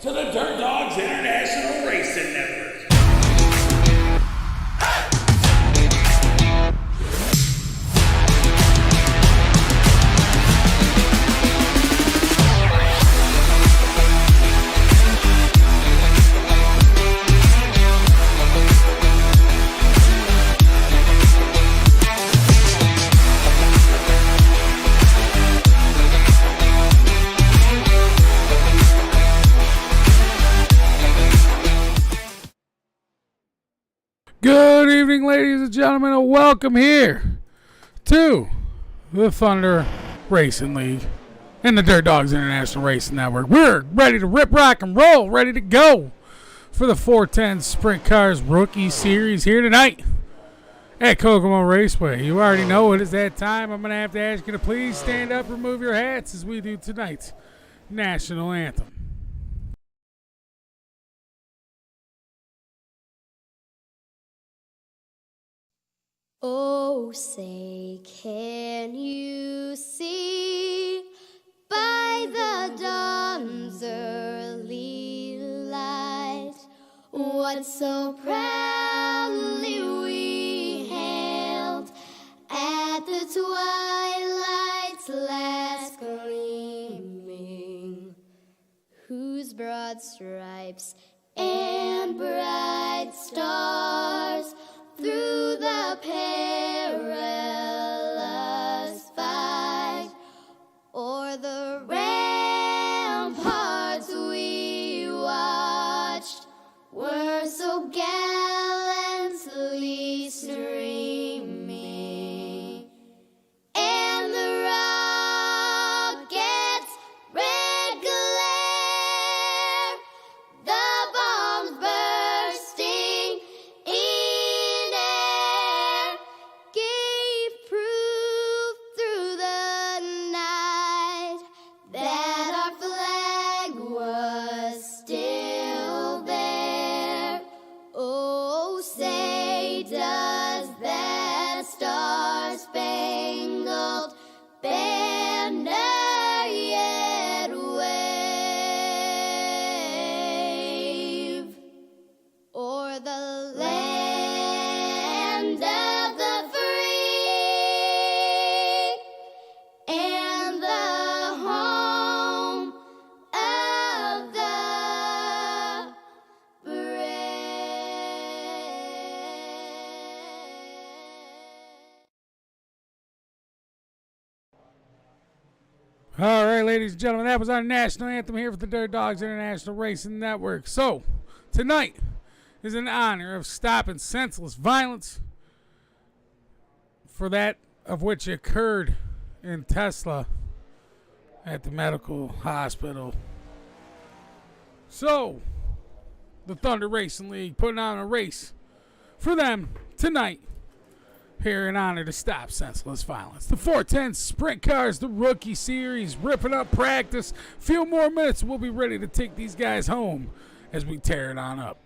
to the Dirt Dogs International Racing Network. Good evening, ladies and gentlemen, and welcome here to the Thunder Racing League and the Dirt Dogs International Racing Network. We're ready to rip, rock, and roll, ready to go for the 410 Sprintcars Rookie Series here tonight at Kokomo Raceway. You already know it is that time. I'm going to have to ask you to please stand up, remove your hats as we do tonight's National Anthem. Oh, say, can you see by the dawn's early light what so proudly we hailed at the twilight's last gleaming, whose broad stripes and bright stars through the perilous fight o'er the ramparts we watched were so gallantly streaming, and the rocket's red glare, the bombs bursting in air, gave proof through the night that our flag was still there. Oh, say, does that star-spangled banner yet wave o'er the land of the free and the home of the All right, ladies and gentlemen, that was our national anthem here for the Dirt Dogs International Racing Network. So, tonight is in honor of stopping senseless violence, for that of which occurred in Tesla at the medical hospital. So, the Thunder Racing League putting on a race for them tonight here in honor to stop senseless violence. The 410 Sprint Cars, the Rookie Series, ripping up practice. Few more minutes, we'll be ready to take these guys home as we tear it on up.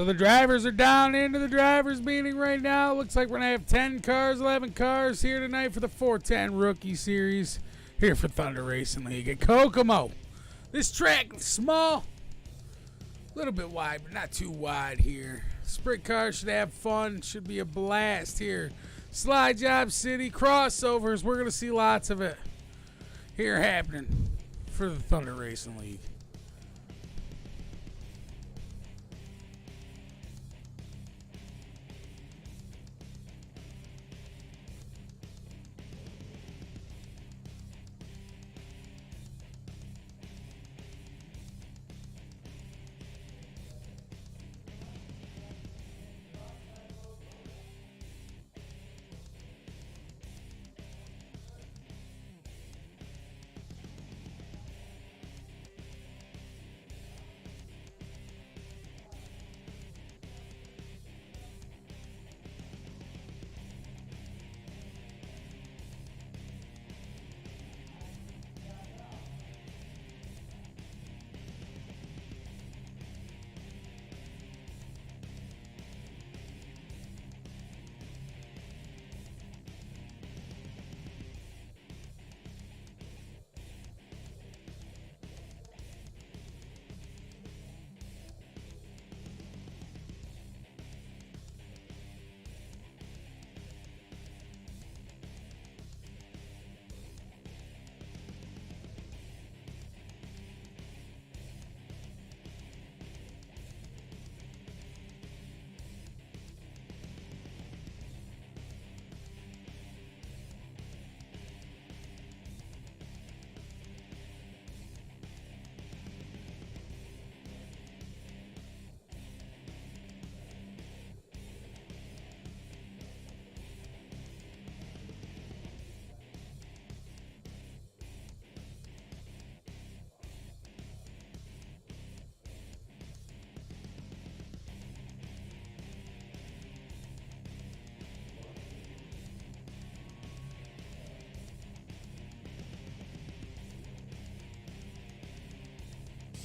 So the drivers are down into the drivers meeting right now. Looks like we're going to have 10 cars, 11 cars here tonight for the 410 Rookie Series here for Thunder Racing League at Kokomo. This track is small, a little bit wide, but not too wide here. Sprintcars should have fun, should be a blast here. Slide Job City, crossovers, we're going to see lots of it here happening for the Thunder Racing League.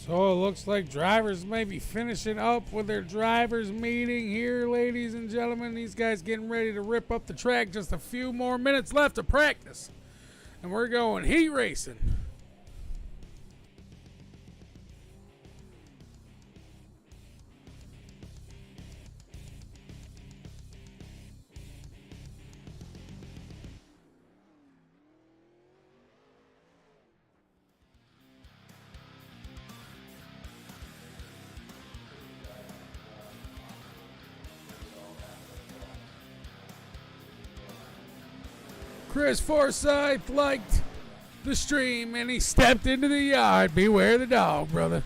So it looks like drivers may be finishing up with their drivers meeting here, ladies and gentlemen. These guys getting ready to rip up the track. Just a few more minutes left of practice. And we're going heat racing. Chris Forsyth liked the stream and he stepped into the yard. Beware the dog, brother.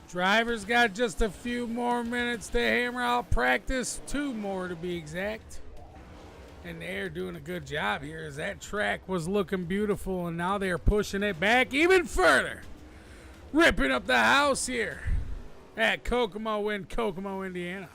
Drivers got just a few more minutes to hammer out practice, 2 more to be exact. And they're doing a good job here as that track was looking beautiful, and now they're pushing it back even further. Ripping up the house here at Kokomo in Kokomo, Indiana.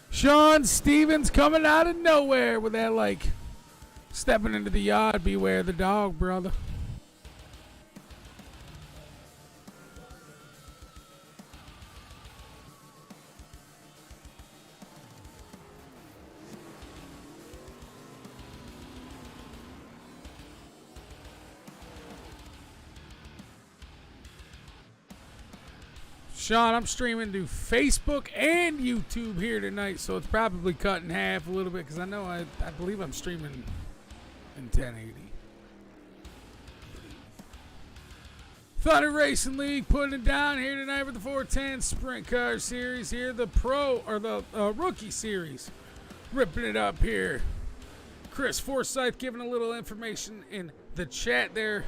Sean Stevens coming out of nowhere with that, like, stepping into the yard, beware the dog, brother. Sean, I'm streaming to Facebook and YouTube here tonight, so it's probably cut in half a little bit because I know I believe I'm streaming in 1080. Thunder Racing League putting it down here tonight with the 410 Sprint Car Series here, the Pro or the Rookie Series, ripping it up here. Chris Forsyth giving a little information in the chat there.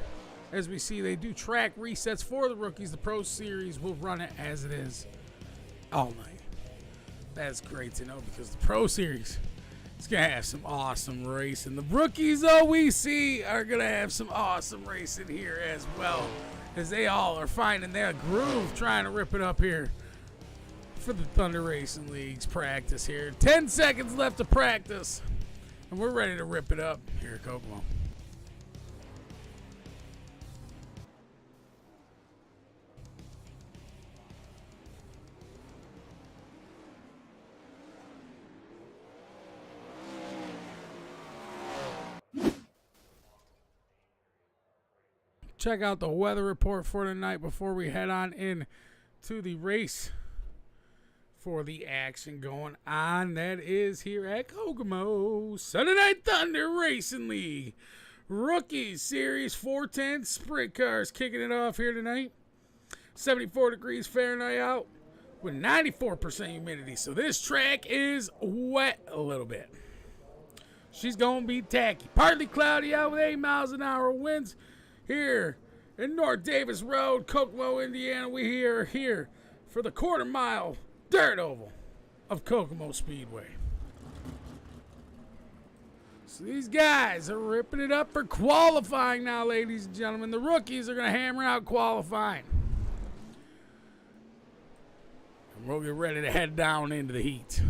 As we see, they do track resets for the rookies. The Pro Series will run it as it is all night. That's great to know because the Pro Series is going to have some awesome racing. The rookies, though, we see are going to have some awesome racing here as well, as they all are finding their groove trying to rip it up here for the Thunder Racing League's practice here. 10 seconds left to practice, and we're ready to rip it up here at Kokomo. Check out the weather report for tonight before we head on in to the race for the action going on. That is here at Kokomo. Sunday Night Thunder Racing League Rookies Series 410 Sprint Cars kicking it off here tonight. 74 degrees Fahrenheit out with 94% humidity. So this track is wet a little bit. She's going to be tacky. Partly cloudy out with 8 miles an hour winds. Here in North Davis Road, Kokomo, Indiana, we are here for the quarter-mile dirt oval of Kokomo Speedway. So these guys are ripping it up for qualifying now, ladies and gentlemen. The rookies are going to hammer out qualifying. And we'll get ready to head down into the heat.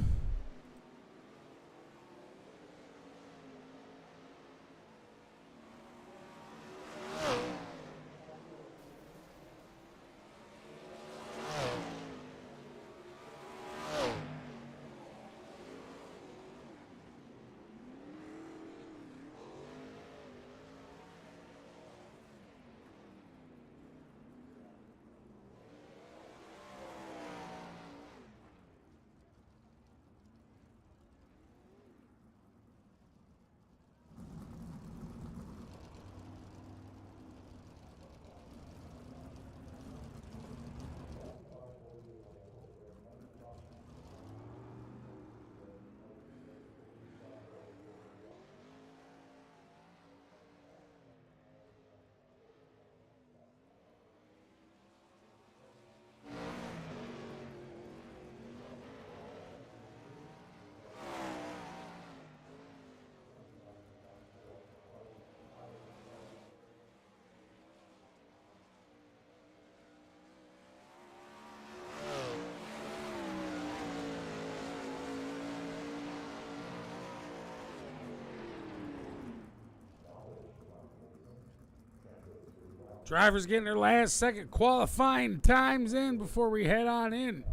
Drivers getting their last second qualifying times in before we head on in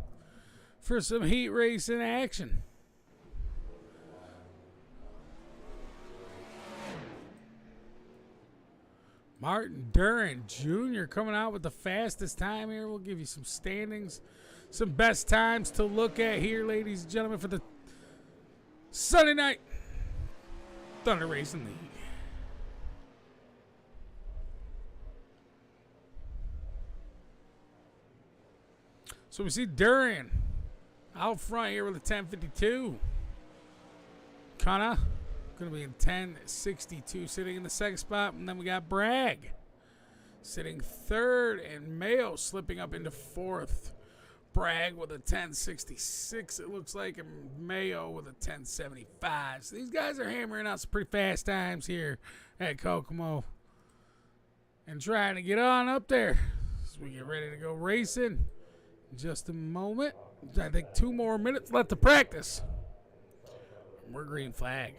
for some heat racing action. Martin Duran Jr. coming out with the fastest time here. We'll give you some standings, some best times to look at here, ladies and gentlemen, for the Sunday night Thunder Racing League. So we see Duran out front here with a 10:52. Kana going to be in 10:62, sitting in the second spot. And then we got Bragg sitting third, and Mayo slipping up into fourth. Bragg with a 10:66, it looks like, and Mayo with a 10:75. So these guys are hammering out some pretty fast times here at Kokomo and trying to get on up there as we get ready to go racing. In just a moment. I think 2 more minutes left to practice. We're green flag.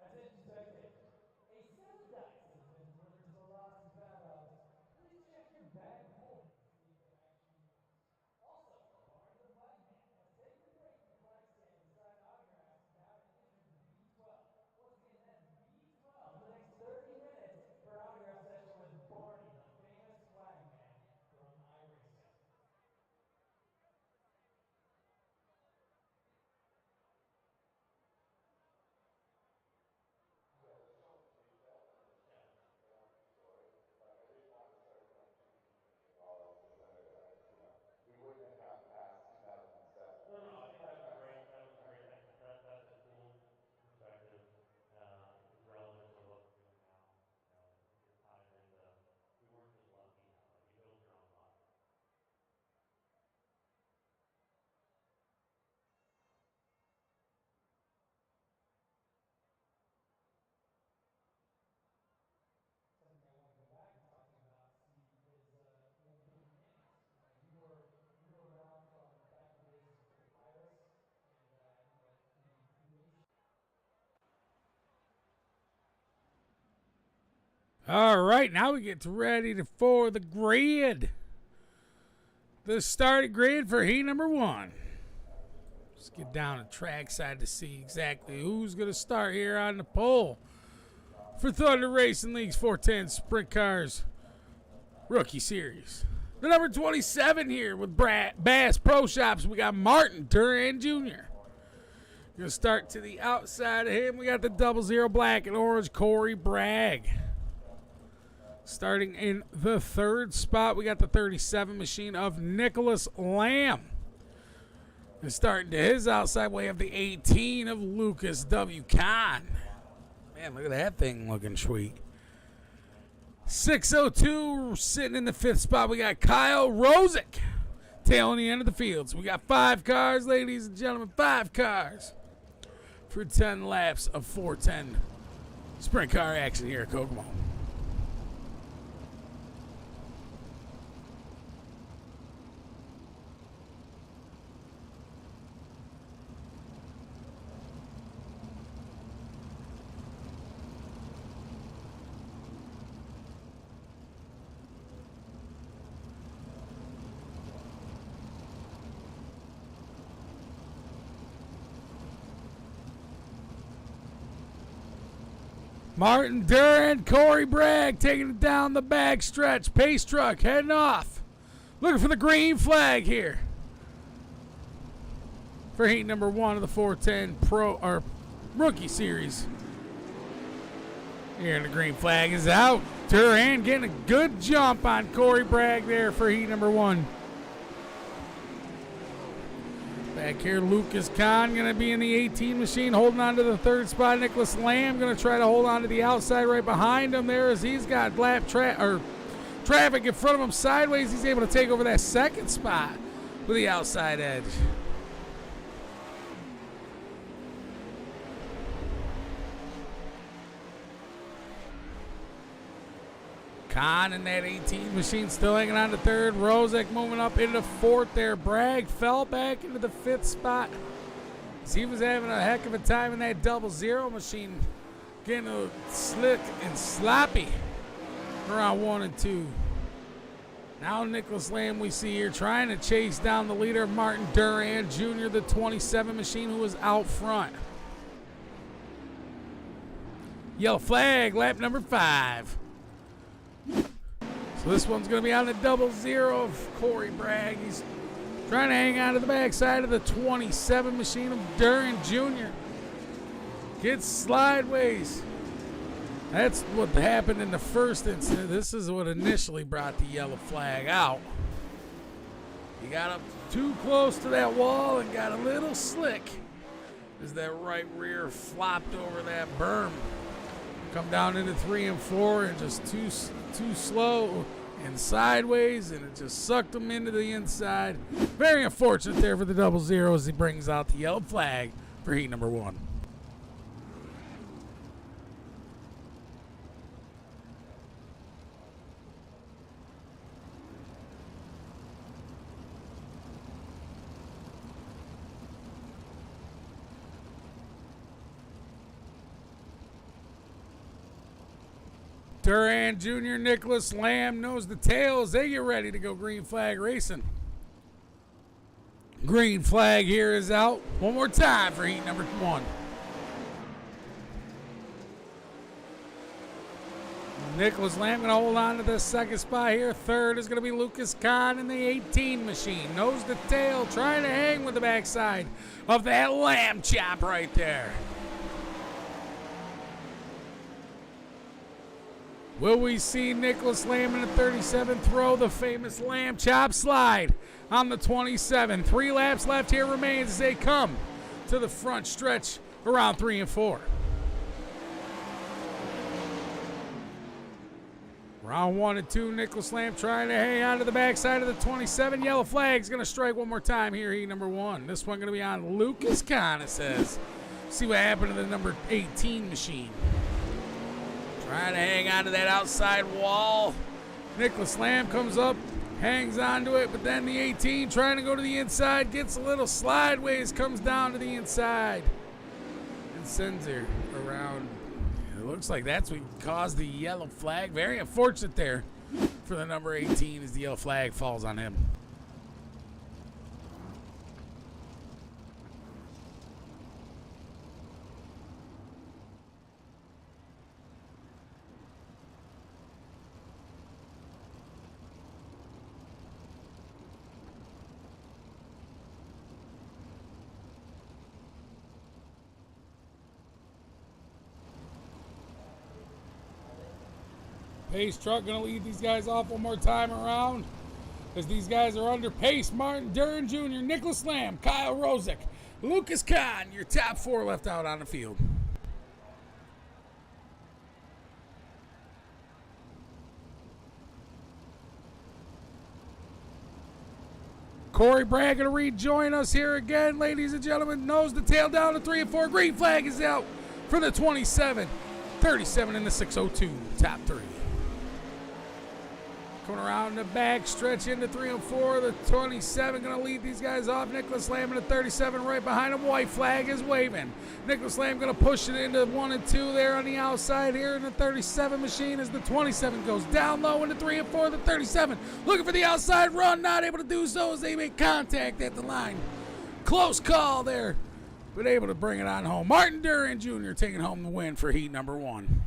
Attention spectators, a set of dice has been delivered to the lost and found office. Please check your bag of holding to see if it actually works. Also, Barney the Flagman has taken a break from the flag stand to sign autographs now to enter the B12. Once again, that's B12 for the next 30 minutes for an autograph session with Barney the famous Flagman from iRacing. No, I think that was a great. That was a great thing. That's a cool perspective. It's relevant to what we're doing now. It ties into. We weren't just lucky. You built your own luck. Something I want to go back and talking about, Steve, is one of the beginnings. You were around from back in the days of Iris, and the nation. All right, now we get ready for the grid. The starting grid for heat number 1. Let's get down to trackside to see exactly who's going to start here on the pole for Thunder Racing League's 410 Sprint Cars Rookie Series. The number 27 here with Bass Pro Shops, we got Martin Duran Jr. Going to start to the outside of him. We got the 00 black and orange Corey Bragg. Starting in the third spot, we got the 37 machine of Nicholas Lamb. And starting to his outside, we have the 18 of Lucas W. Kahn. Man, look at that thing looking sweet. 602 sitting in the fifth spot, we got Kyle Rosick. Tailing the end of the field. So we got 5 cars, ladies and gentlemen, 5 cars for 10 laps of 410 sprint car action here at Kokomo. Martin Duran, Corey Bragg taking it down the back stretch. Pace truck heading off. Looking for the green flag here for heat number 1 of the 410 Pro or Rookie Series. Here, the green flag is out. Duran getting a good jump on Corey Bragg there for heat number 1. Back here, Lucas Kahn going to be in the 18 machine, holding on to the third spot. Nicholas Lamb going to try to hold on to the outside right behind him there as he's got traffic in front of him sideways. He's able to take over that second spot with the outside edge. Kahn and that 18 machine still hanging on to third. Rozek moving up into fourth there. Bragg fell back into the fifth spot. He was having a heck of a time in that 00 machine, getting a slick and sloppy around 1 and 2. Now Nicholas Lamb we see here trying to chase down the leader, Martin Durand Jr., the 27 machine, who was out front. Yellow flag, lap number 5. So this one's going to be on the 00 of Corey Bragg. He's trying to hang on to the backside of the 27 machine of Durand Jr. Gets slideways. That's what happened in the first incident. This is what initially brought the yellow flag out. He got up too close to that wall and got a little slick as that right rear flopped over that berm. Come down into 3 and 4 and just too slow and sideways, and it just sucked him into the inside. Very unfortunate there for the 00 as he brings out the yellow flag for heat number 1. Durand Jr., Nicholas Lamb knows the tail as they get ready to go green flag racing. Green flag here is out. One more time for heat number 1. Nicholas Lamb going to hold on to the second spot here. Third is going to be Lucas Kahn in the 18 machine. Nose to tail, trying to hang with the backside of that lamb chop right there. Will we see Nicholas Lamb in the 37 throw the famous lamb chop slide on the 27? 3 laps left here remains as they come to the front stretch around 3 and 4. Round 1 and 2, Nicholas Lamb trying to hang on to the backside of the 27. Yellow flag's going to strike one more time here, heat number 1. This one going to be on Lucas Kahn, it says. See what happened to the number 18 machine. Trying to hang on to that outside wall. Nicholas Lamb comes up, hangs onto it, but then the 18 trying to go to the inside, gets a little slideways, comes down to the inside, and sends her around. It looks like that's what caused the yellow flag. Very unfortunate there for the number 18 as the yellow flag falls on him. Pace truck going to lead these guys off one more time around as these guys are under pace. Martin Durand Jr., Nicholas Lamb, Kyle Rozek, Lucas Kahn, your top 4 left out on the field. Corey Bragg going to rejoin us here again, ladies and gentlemen. Nose to tail down to 3 and 4. Green flag is out for the 27, 37 in the 602, top 3. Coming around the back stretch into 3 and 4. The 27 going to lead these guys off. Nicholas Lamb in the 37 right behind him. White flag is waving. Nicholas Lamb going to push it into 1 and 2 there on the outside here in the 37 machine as the 27 goes down low into 3 and 4. The 37 looking for the outside run. Not able to do so as they make contact at the line. Close call there, but able to bring it on home. Martin Durand Jr. taking home the win for heat number 1.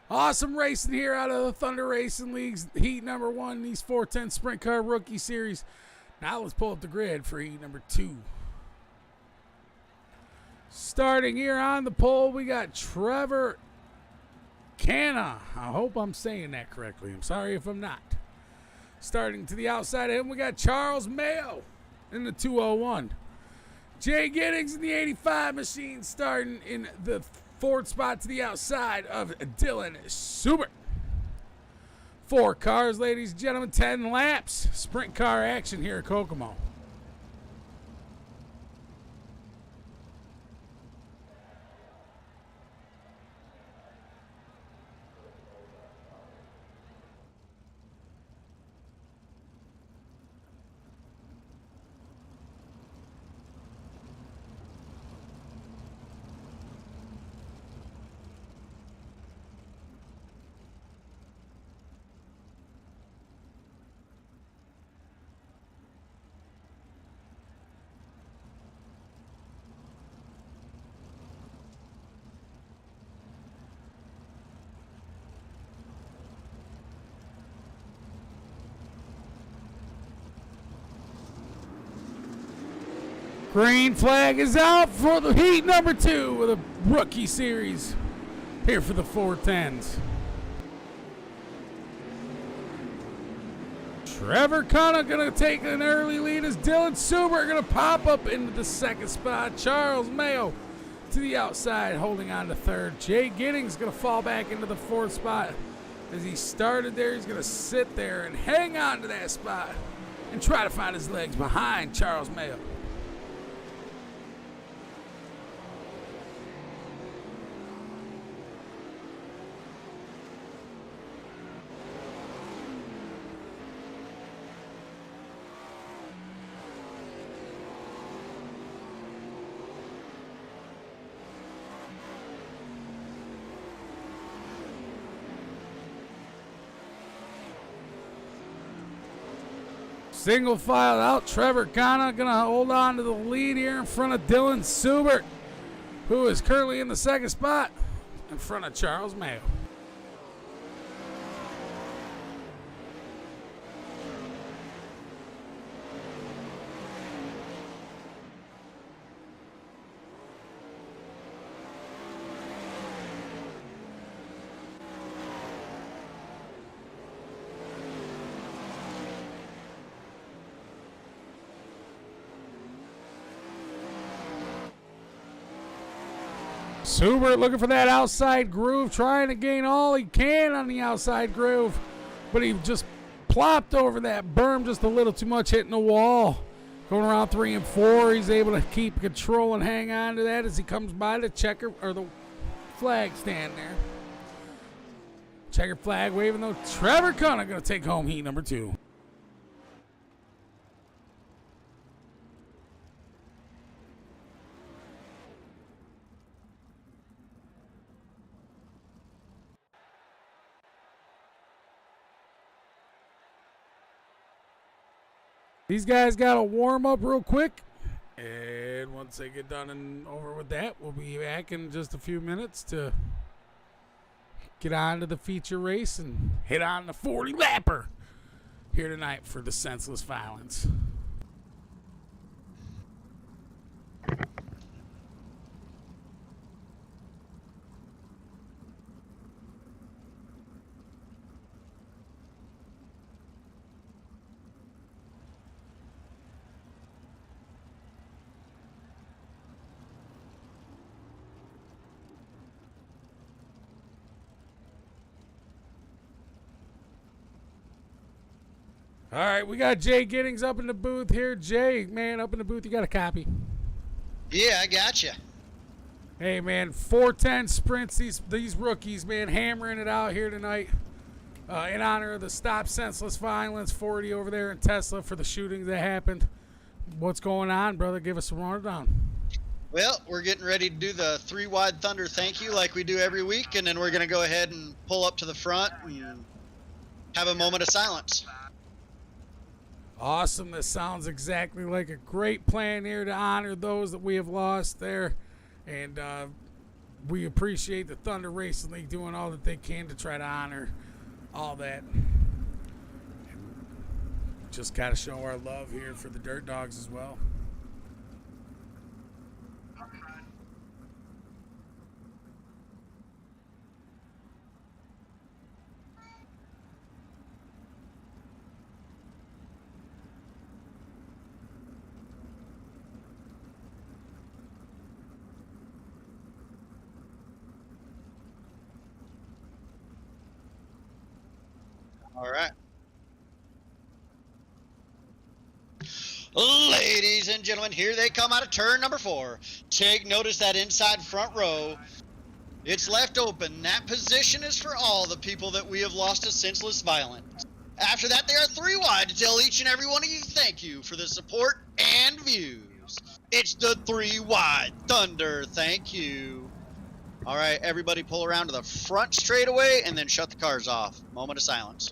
Awesome racing here out of the Thunder Racing League's heat number 1, these 410 Sprint Car Rookie Series. Now let's pull up the grid for heat number 2. Starting here on the pole, we got Trevor Canna. I hope I'm saying that correctly. I'm sorry if I'm not. Starting to the outside of him, we got Charles Mayo in the 201. Jay Giddings in the 85 machine starting in the 4th spot to the outside of Dylan Subert. 4 cars, ladies and gentlemen, 10 laps. Sprint car action here at Kokomo. Green flag is out for the heat number 2 of the rookie series here for the 410s. Trevor Cunha going to take an early lead as Dylan Subert going to pop up into the second spot. Charles Mayo to the outside holding on to third. Jay Giddings going to fall back into the 4th spot. As he started there, he's going to sit there and hang on to that spot and try to find his legs behind Charles Mayo. Single file out. Trevor Cunha going to hold on to the lead here in front of Dylan Subert, who is currently in the second spot in front of Charles Mayo. Subert looking for that outside groove, trying to gain all he can on the outside groove, but he just plopped over that berm just a little too much, hitting the wall. Going around 3 and 4, he's able to keep control and hang on to that as he comes by the checker or the flag stand there. Checker flag waving though. Trevor Cunha going to take home heat number 2. These guys got to warm up real quick. And once they get done and over with that, we'll be back in just a few minutes to get on to the feature race and hit on the 40-lapper here tonight for the Senseless Violence. All right, we got Jay Giddings up in the booth here. Jay, man, up in the booth, you got a copy? Yeah, I gotcha. Hey, man, 410 sprints, these rookies, man, hammering it out here tonight in honor of the Stop Senseless Violence 40 over there in Tesla for the shootings that happened. What's going on, brother? Give us a rundown. Well, we're getting ready to do the 3 wide thunder thank you like we do every week, and then we're going to go ahead and pull up to the front and have a moment of silence. Awesome. This sounds exactly like a great plan here to honor those that we have lost there. And we appreciate the Thunder Racing League doing all that they can to try to honor all that. Just got to show our love here for the Dirt Dogs as well. All right. Ladies and gentlemen, here they come out of turn number 4. Take notice that inside front row. It's left open. That position is for all the people that we have lost to senseless violence. After that, they are 3 wide to tell each and every one of you thank you for the support and views. It's the 3 wide Thunder thank you. All right, everybody pull around to the front straightaway and then shut the cars off. Moment of silence.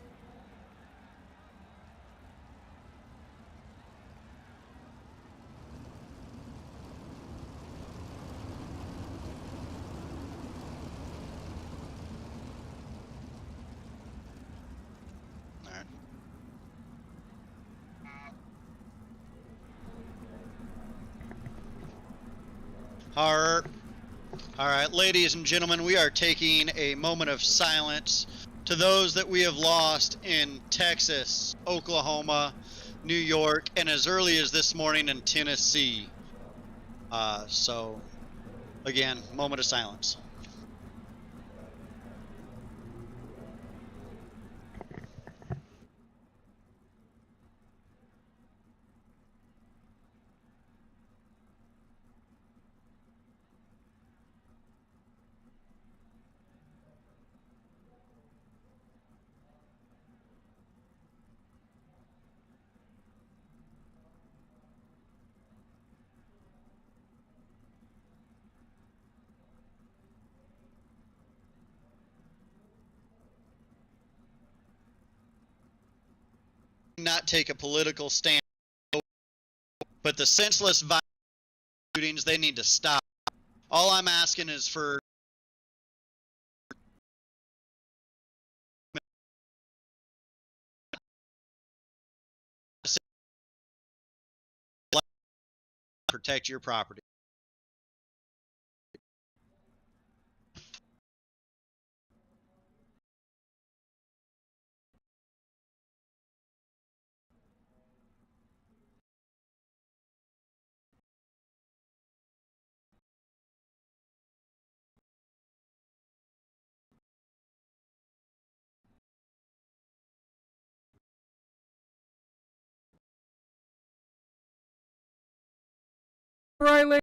All right, ladies and gentlemen, we are taking a moment of silence to those that we have lost in Texas, Oklahoma, New York, and as early as this morning in Tennessee. So, again, moment of silence. Not take a political stand, but the senseless violence shootings, they need to stop. All I'm asking is for protect your property. Right, ladies,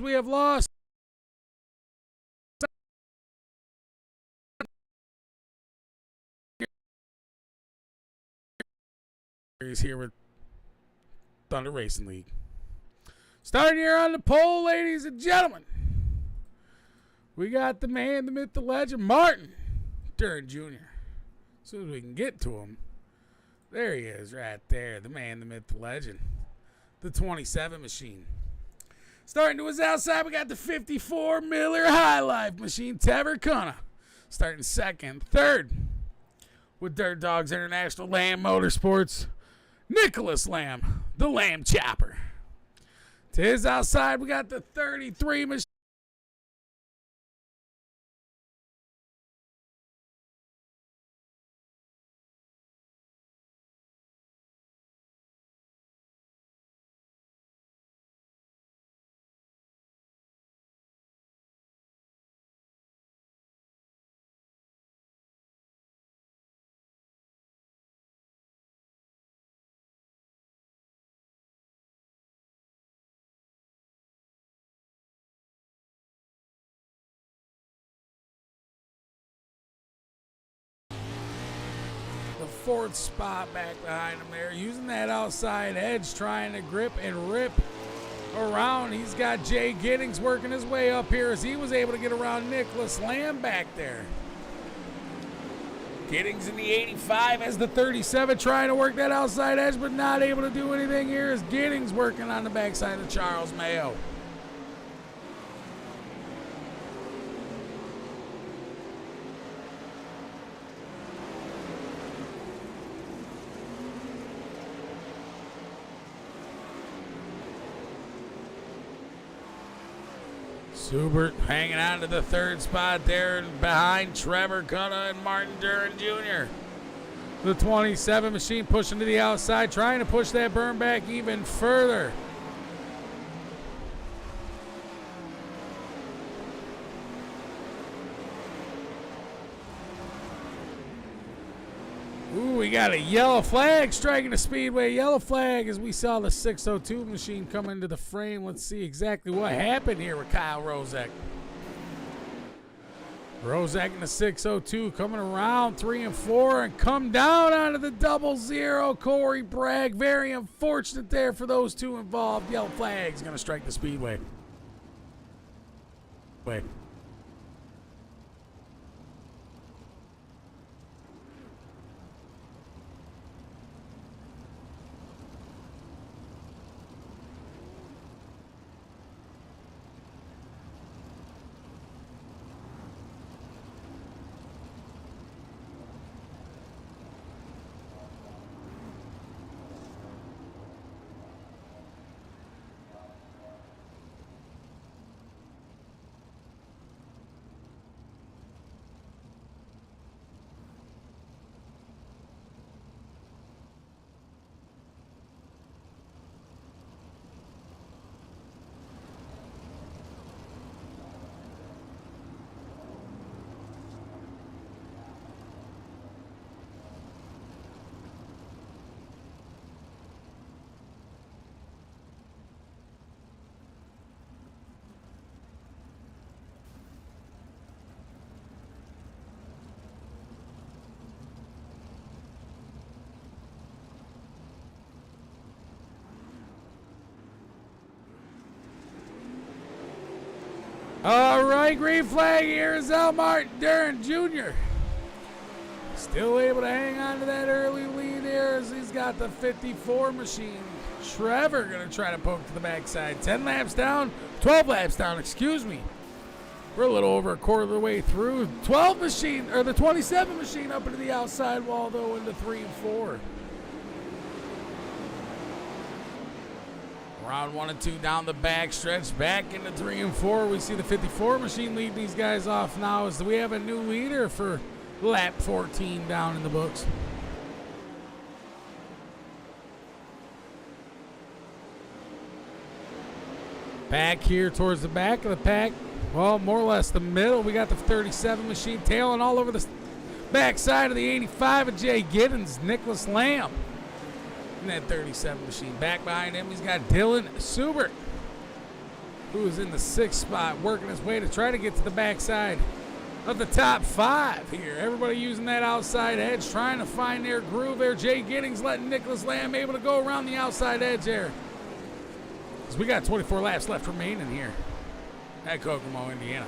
we have lost. He's here with Thunder Racing League. Starting here on the pole, ladies and gentlemen. We got the man, the myth, the legend, Martin Duran Jr. As soon as we can get to him. There he is right there. The man, the myth, the legend. The 27 machine. Starting to his outside, we got the 54 Miller High Life machine, Tavercana. Starting second. Third, with Dirt Dogs International Lamb Motorsports, Nicholas Lamb, the Lamb Chopper. To his outside, we got the 33 machine. The fourth spot back behind him there, using that outside edge, trying to grip and rip around. He's got Jay Giddings working his way up here as he was able to get around Nicholas Lamb back there. Giddings in the 85 as the 37 trying to work that outside edge, but not able to do anything here as Giddings working on the backside of Charles Mayo. Subert hanging on to the third spot there behind Trevor Cunha and Martin Duran Jr. The 27 machine pushing to the outside, trying to push that burn back even further. Ooh, we got a yellow flag striking the speedway. Yellow flag as we saw the 602 machine come into the frame. Let's see exactly what happened here with Kyle Rozek. Rozek in the 602 coming around 3 and 4 and come down onto the 00. Corey Bragg. Very unfortunate there for those two involved. Yellow flag's going to strike the speedway. Wait. All right, green flag here is Al Martin Duran Jr. Still able to hang on to that early lead here as he's got the 54 machine. Trevor going to try to poke to the backside. 10 laps down, 12 laps down, excuse me. We're a little over a quarter of the way through. 12 machine, or the 27 machine up into the outside wall, though, into 3 and 4. Round 1 and 2 down the back stretch, back into 3 and 4. We see the 54 machine lead these guys off now as we have a new leader for lap 14 down in the books. Back here towards the back of the pack, well, more or less the middle. We got the 37 machine tailing all over the backside of the 85 of Jay Giddings, Nicholas Lamb. In that 37 machine. Back behind him, he's got Dylan Subert, who is in the 6th spot, working his way to try to get to the backside of the top 5 here. Everybody using that outside edge, trying to find their groove there. Jay Giddings letting Nicholas Lamb able to go around the outside edge there. So we got 24 laps left remaining here at Kokomo, Indiana.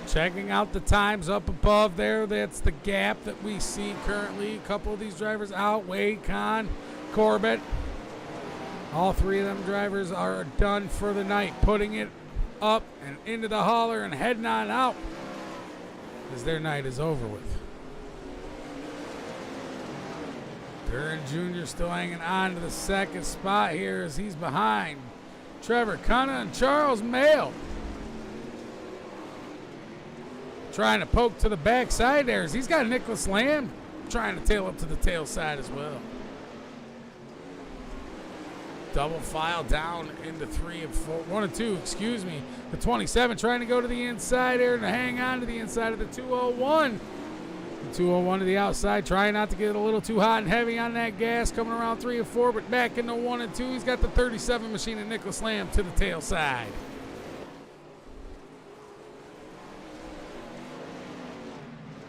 Checking out the times up above there. That's the gap that we see currently. A couple of these drivers out. Wade, Kahn, Corbett. All 3 of them drivers are done for the night. Putting it up and into the hauler and heading on out as their night is over with. Duran Jr. still hanging on to the 2nd spot here as he's behind Trevor Cunna and Charles Mayo. Trying to poke to the backside there as he's got Nicholas Lamb trying to tail up to the tail side as well. Double file down into 3 and 4, 1 and 2, excuse me. The 27 trying to go to the inside there and hang on to the inside of the 201. The 201 to the outside, trying not to get a little too hot and heavy on that gas, coming around 3 and 4, but back into 1 and 2. He's got the 37 machine and Nicholas Lamb to the tail side.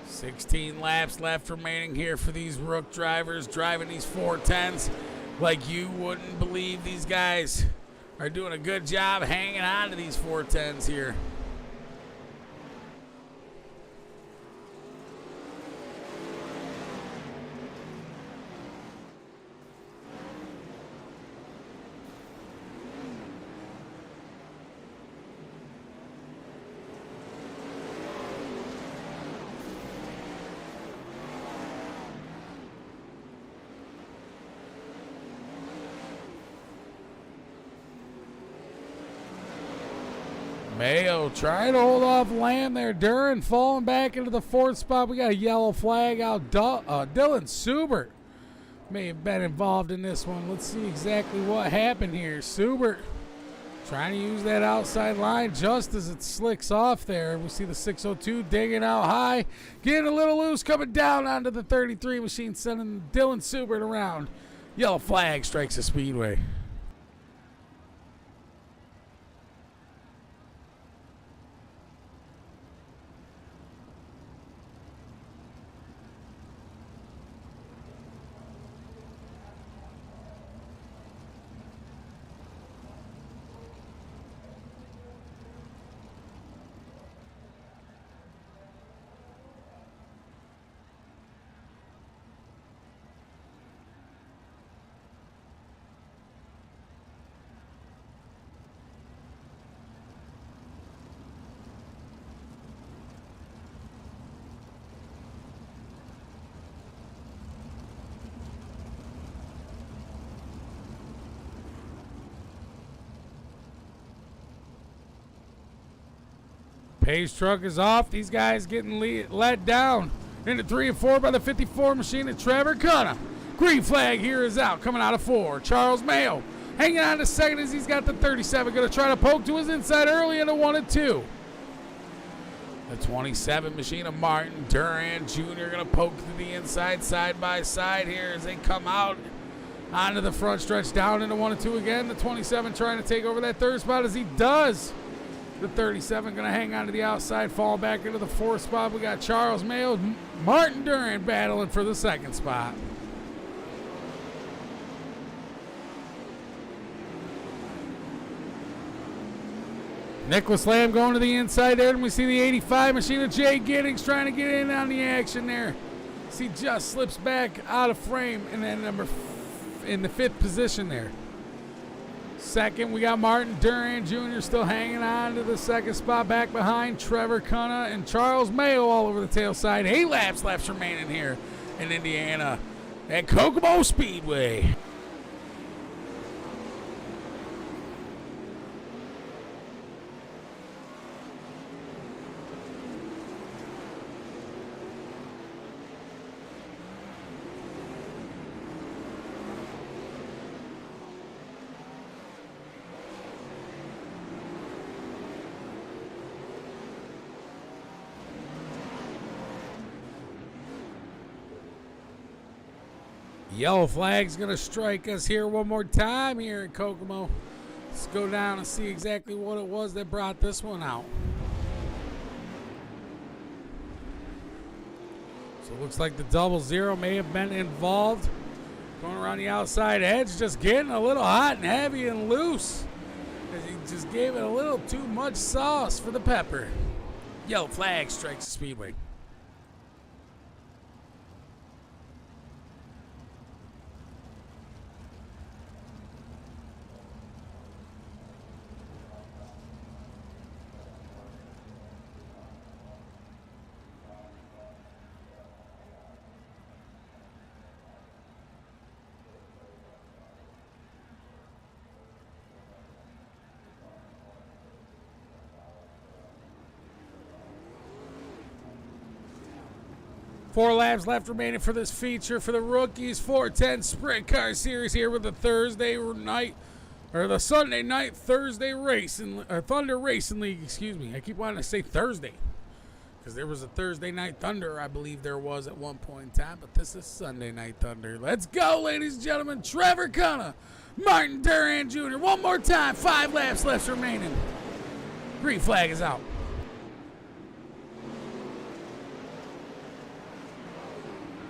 16 laps left remaining here for these Rook drivers driving these 410s. Like you wouldn't believe, these guys are doing a good job hanging on to these 410s here. Mayo trying to hold off Lamb there. Duran falling back into the 4th spot. We got a yellow flag out. Dylan Subert may have been involved in this one. Let's see exactly what happened here. Subert trying to use that outside line just as it slicks off there. We see the 602 digging out high, getting a little loose, coming down onto the 33 machine, sending Dylan Subert around. Yellow flag strikes the speedway. Pace truck is off. These guys getting let down into 3 and 4 by the 54 machine of Trevor Cunna. Green flag here is out, coming out of 4. Charles Mayo hanging on to 2nd as he's got the 37. Going to try to poke to his inside early into 1 and 2. The 27 machine of Martin Duran Jr. going to poke to the inside side by side here as they come out onto the front stretch, down into 1 and 2 again. The 27 trying to take over that third spot as he does. The 37 going to hang on to the outside, fall back into the 4th spot. We got Charles Mayo, Martin Duran battling for the 2nd spot. Nicholas Lamb going to the inside there, and we see the 85 machine of Jay Giddings trying to get in on the action there. See, just slips back out of frame, and then in the 5th position there. 2nd, we got Martin Duran Jr. still hanging on to the 2nd spot, back behind Trevor Cunna and Charles Mayo all over the tail side. 8 laps remaining here in Indiana at Kokomo Speedway. Yellow flag's going to strike us here one more time here at Kokomo. Let's go down and see exactly what it was that brought this one out. So it looks like the 00 may have been involved. Going around the outside edge, just getting a little hot and heavy and loose. As he just gave it a little too much sauce for the pepper. Yellow flag strikes the speedway. Four laps left remaining for this feature for the rookies. 410 Sprint Car Series here with the Sunday night Thursday racing, or Thunder Racing League. Excuse me. I keep wanting to say Thursday because there was a Thursday Night Thunder, I believe there was at one point in time, but this is Sunday Night Thunder. Let's go, ladies and gentlemen. Trevor Cunna, Martin Duran Jr. One more time. 5 laps left remaining. Green flag is out.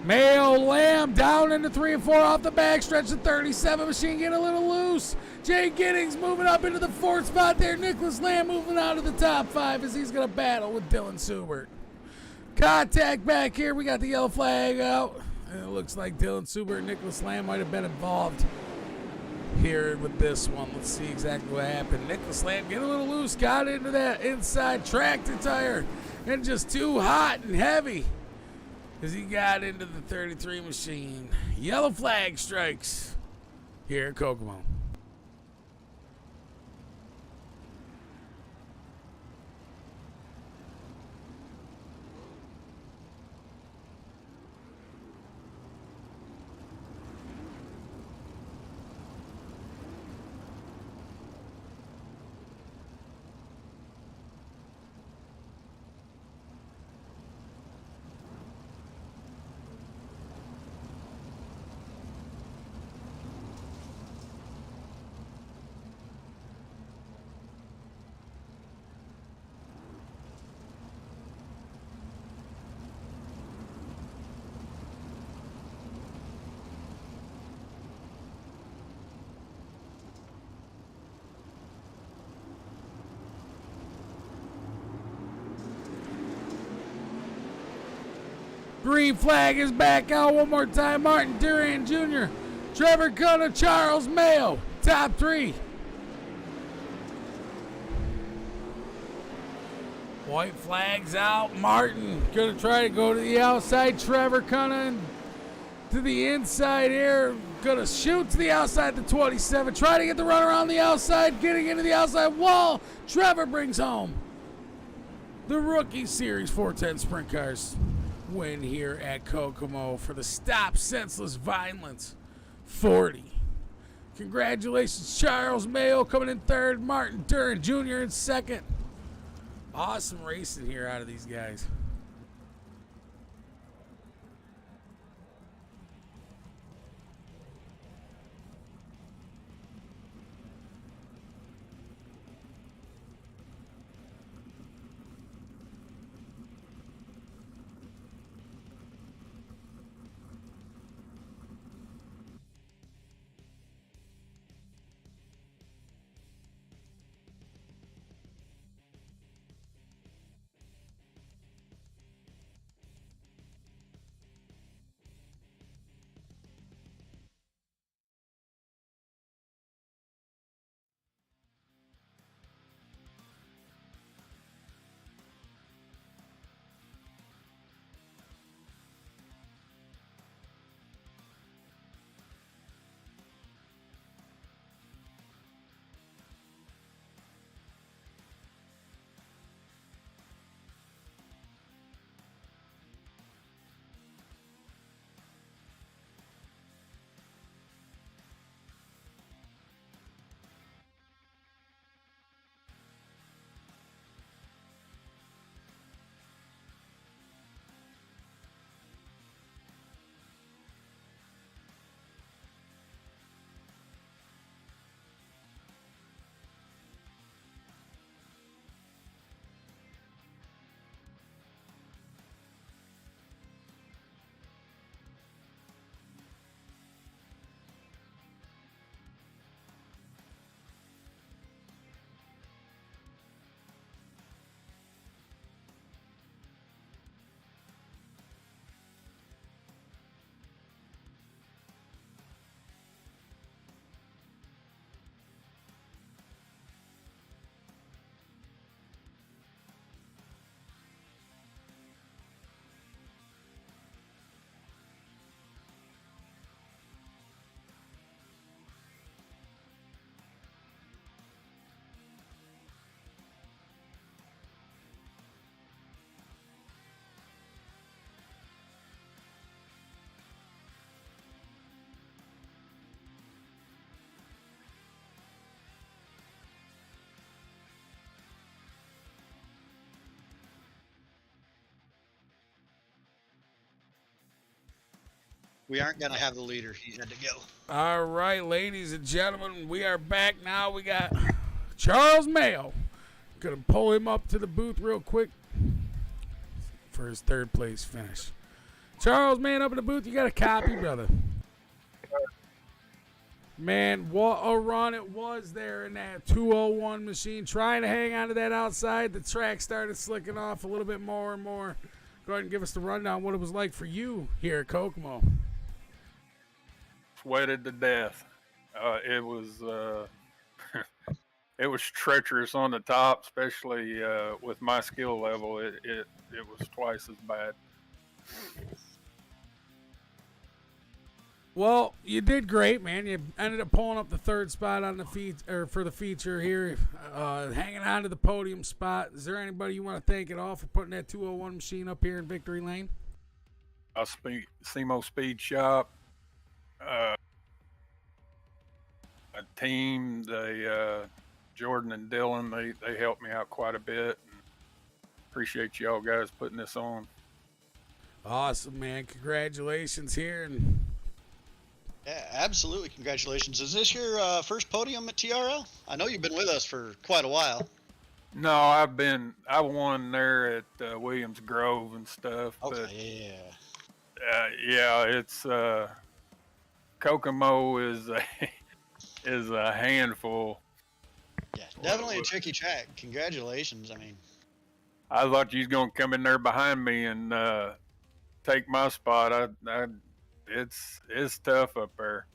Mayo Lamb down into 3 and 4 off the backstretch. The 37 machine getting a little loose. Jay Giddings moving up into the 4th spot there. Nicholas Lamb moving out of the top 5 as he's going to battle with Dylan Subert. Contact back here. We got the yellow flag out. And it looks like Dylan Subert and Nicholas Lamb might have been involved here with this one. Let's see exactly what happened. Nicholas Lamb getting a little loose. Got into that inside tractor tire. And just too hot and heavy as he got into the 33 machine. Yellow flag strikes here at Kokomo. Green flag is back out one more time. Martin Duran Jr., Trevor Cunna, Charles Mayo, top 3. White flag's out. Martin gonna try to go to the outside. Trevor Cunna to the inside here. Gonna shoot to the outside, the 27. Try to get the run around the outside. Getting into the outside wall. Trevor brings home the Rookie Series 410 Sprint Cars win here at Kokomo for the Stop Senseless Violence 40. Congratulations, Charles Mayo coming in 3rd. Martin Duran Jr. in 2nd. Awesome racing here out of these guys. We aren't gonna have the leader. He had to go. All right, ladies and gentlemen, we are back now. We got Charles Mayo. Gonna pull him up to the booth real quick for his third place finish. Charles, man, up in the booth, you got a copy, brother. Man, what a run it was there in that 201 machine. Trying to hang on to that outside. The track started slicking off a little bit more and more. Go ahead and give us the rundown what it was like for you here at Kokomo. Sweated to death. It was it was treacherous on the top, especially with my skill level. It was twice as bad. Well, you did great, man. You ended up pulling up the third spot on the for the feature here, hanging on to the podium spot. Is there anybody you want to thank at all for putting that 201 machine up here in Victory Lane? SEMO Speed Shop, a team, Jordan and Dylan, they helped me out quite a bit. Appreciate y'all guys putting this on. Awesome, man. Congratulations here. And Yeah, absolutely. Congratulations. Is this your first podium at TRL? I know you've been with us for quite a while. No, I won there at Williams Grove and stuff. Okay, But, yeah, it's Kokomo is a handful. yeah, definitely a tricky track. Congratulations. I mean, I thought you was gonna come in there behind me and take my spot. It's tough up there.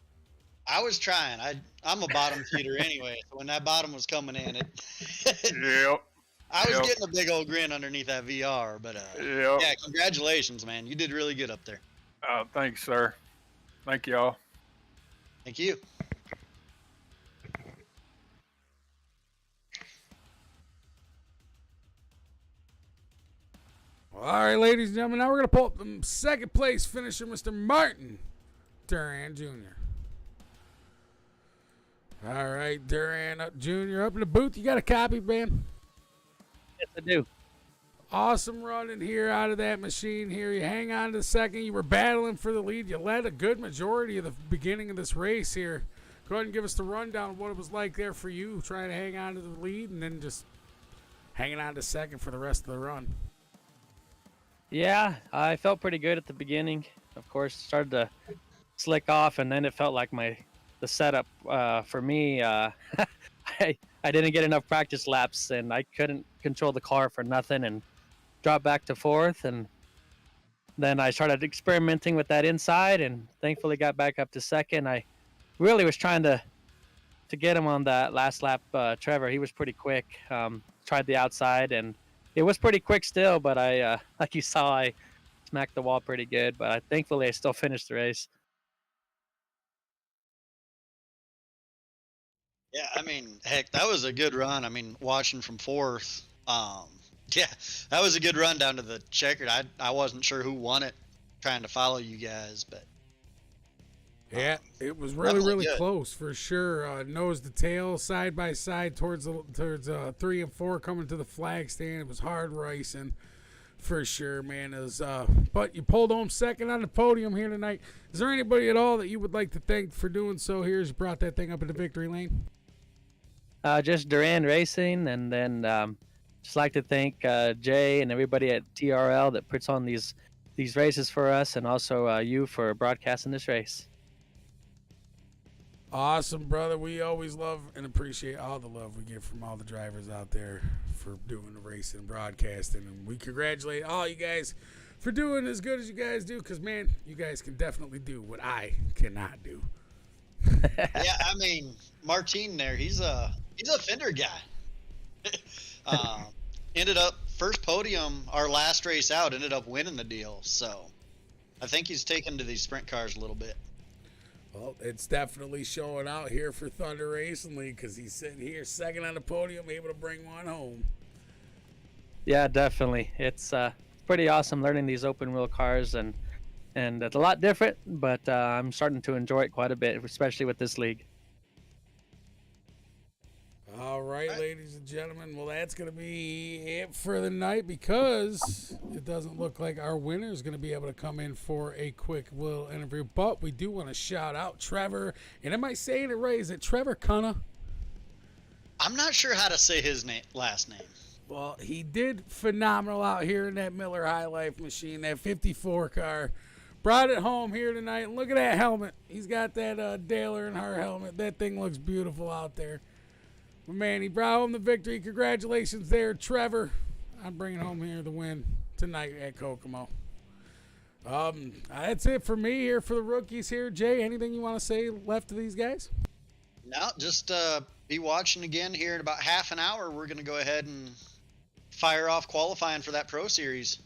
I was trying. I'm a bottom feeder anyway, so when that bottom was coming in, Yep. I was Yep. getting a big old grin underneath that VR. But Yep. yeah, congratulations, man. You did really good up there. Thanks, sir. Thank y'all. Thank you. all right, ladies and gentlemen, now we're gonna pull up the second place finisher, Mr. Martin Duran Jr. All right, Duran Jr. up in the booth. You got a copy, man? Yes, I do. Awesome running here out of that machine here. You hang on to the second. You were battling for the lead. You led a good majority of the beginning of this race here. Go ahead and give us the rundown of what it was like there for you, trying to hang on to the lead and then just hanging on to second for the rest of the run. Yeah, I felt pretty good at the beginning. Of course, started to slick off, and then it felt like the setup for me. I didn't get enough practice laps, and I couldn't control the car for nothing, and dropped back to fourth. And then I started experimenting with that inside, and thankfully got back up to second. I really was trying to get him on that last lap. Trevor, he was pretty quick. Tried the outside, and it was pretty quick still, but I, like you saw, I smacked the wall pretty good, but thankfully I still finished the race. Yeah, I mean, heck, that was a good run. I mean, watching from fourth, yeah, that was a good run down to the checkered. I wasn't sure who won it, trying to follow you guys, but Yeah, it was really, definitely really good. close for sure. Nose to tail, side by side towards 3 and 4 coming to the flag stand. It was hard racing for sure, man. It was, but you pulled home second on the podium here tonight. Is there anybody at all that you would like to thank for doing so here as you brought that thing up into victory lane? Just Duran Racing, and then just like to thank Jay and everybody at TRL that puts on these races for us, and also you for broadcasting this race. Awesome, brother. We always love and appreciate all the love we get from all the drivers out there for doing the racing and broadcasting. And we congratulate all you guys for doing as good as you guys do, because, man, you guys can definitely do what I cannot do. yeah, I mean, Martine there, he's a fender guy. Ended up first podium our last race out, ended up winning the deal. So I think he's taken to these sprint cars a little bit. Well, it's definitely showing out here for Thunder Racing League, because he's sitting here second on the podium, able to bring one home. Yeah, definitely. It's pretty awesome learning these open wheel cars, and it's a lot different, but I'm starting to enjoy it quite a bit, especially with this league. All right, ladies and gentlemen. Well, that's going to be it for the night because it doesn't look like our winner is going to be able to come in for a quick little interview. But we do want to shout out Trevor. And am I saying it right? Is it Trevor Cunna? I'm not sure how to say his last name. Well, he did phenomenal out here in that Miller High Life machine, that 54 car. Brought it home here tonight. And look at that helmet. He's got that Dale Earnhardt helmet. That thing looks beautiful out there. But man, he brought home the victory. Congratulations there, Trevor. I'm bringing home here the win tonight at Kokomo. That's it for me here for the rookies here. Jay, anything you want to say left to these guys? No, just be watching again here in about half an hour. We're going to go ahead and fire off qualifying for that Pro Series.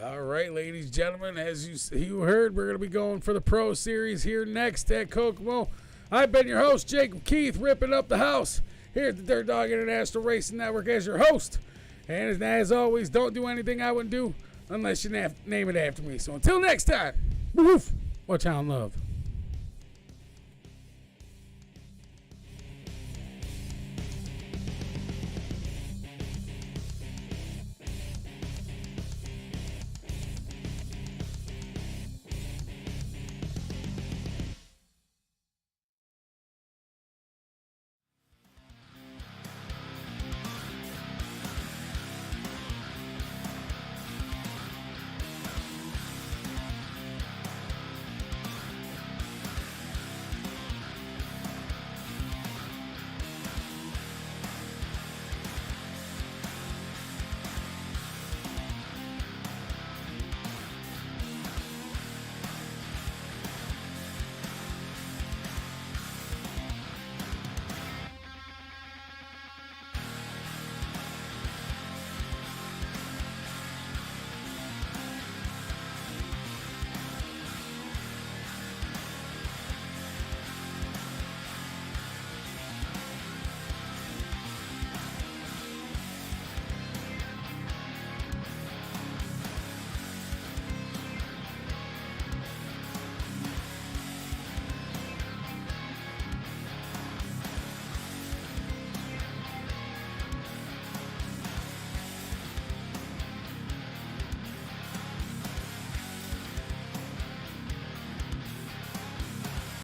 All right, ladies and gentlemen, as you heard, we're going to be going for the Pro Series here next at Kokomo. I've been your host, Jacob Keith, ripping up the house here at the Dirt Dog International Racing Network as your host. And as always, don't do anything I wouldn't do unless you name it after me. So until next time, woof, watch out and love.